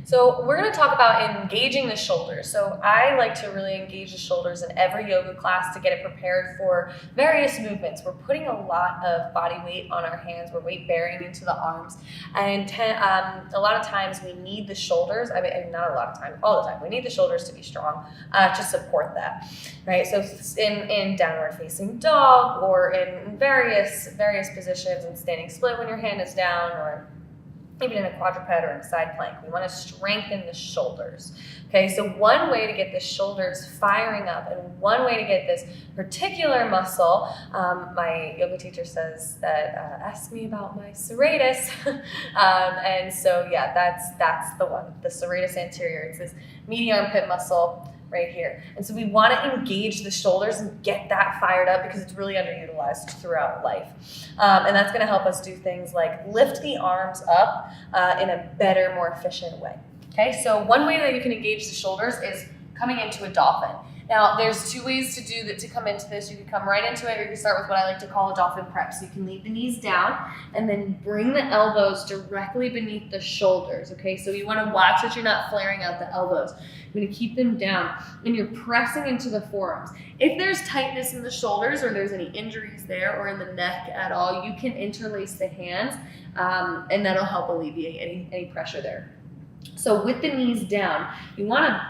So we're going to talk about engaging the shoulders. So I like to really engage the shoulders in every yoga class to get it prepared for various movements. We're putting a lot of body weight on our hands. We're weight bearing into the arms. And a lot of times we need the shoulders. I mean, not a lot of time, all the time. We need the shoulders to be strong to support that, right? So in downward facing dog or in various positions, in standing split when your hand is down, or even in a quadruped or in a side plank. We want to strengthen the shoulders. Okay, so one way to get the shoulders firing up and one way to get this particular muscle, my yoga teacher says that, ask me about my serratus. And so yeah, that's the one, the serratus anterior. It's this median armpit muscle right here. And so we want to engage the shoulders and get that fired up because it's really underutilized throughout life. And that's going to help us do things like lift the arms up in a better, more efficient way. Okay, so one way that you can engage the shoulders is coming into a dolphin. Now, there's two ways to do that to come into this. You can come right into it, or you can start with what I like to call a dolphin prep. So you can leave the knees down and then bring the elbows directly beneath the shoulders, okay? So you want to watch that you're not flaring out the elbows. You're going to keep them down, and you're pressing into the forearms. If there's tightness in the shoulders or there's any injuries there or in the neck at all, you can interlace the hands, and that'll help alleviate any pressure there. So with the knees down, you want to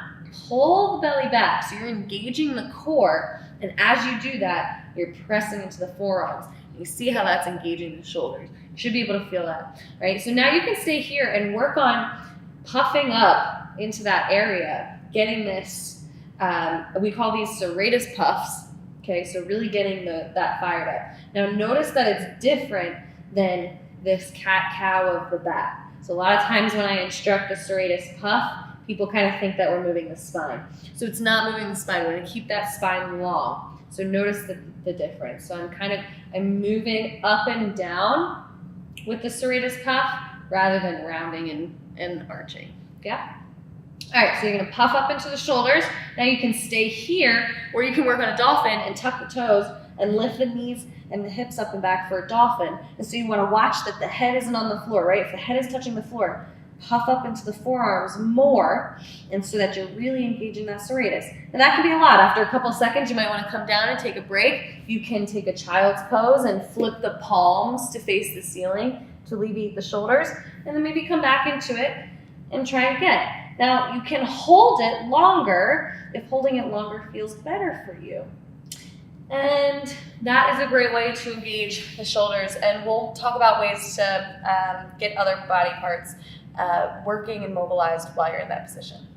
pull the belly back, so you're engaging the core, and as you do that, you're pressing into the forearms. You see how that's engaging the shoulders. You should be able to feel that, right? So now you can stay here and work on puffing up into that area, getting this, we call these serratus puffs, okay? So really getting that fired up. Now notice that it's different than this cat-cow of the back. So a lot of times when I instruct a serratus puff, people kind of think that we're moving the spine. So it's not moving the spine. We're going to keep that spine long. So notice the difference. So I'm moving up and down with the serratus puff rather than rounding and arching. Yeah? All right, so you're going to puff up into the shoulders. Now you can stay here, or you can work on a dolphin and tuck the toes and lift the knees and the hips up and back for a dolphin. And so you want to watch that the head isn't on the floor, right? If the head is touching the floor, puff up into the forearms more, and so that you're really engaging that serratus. And that can be a lot. After a couple seconds, you might want to come down and take a break. You can take a child's pose and flip the palms to face the ceiling to alleviate the shoulders, and then maybe come back into it and try again. Now, you can hold it longer if holding it longer feels better for you. And that is a great way to engage the shoulders, and we'll talk about ways to get other body parts working and mobilized while you're in that position.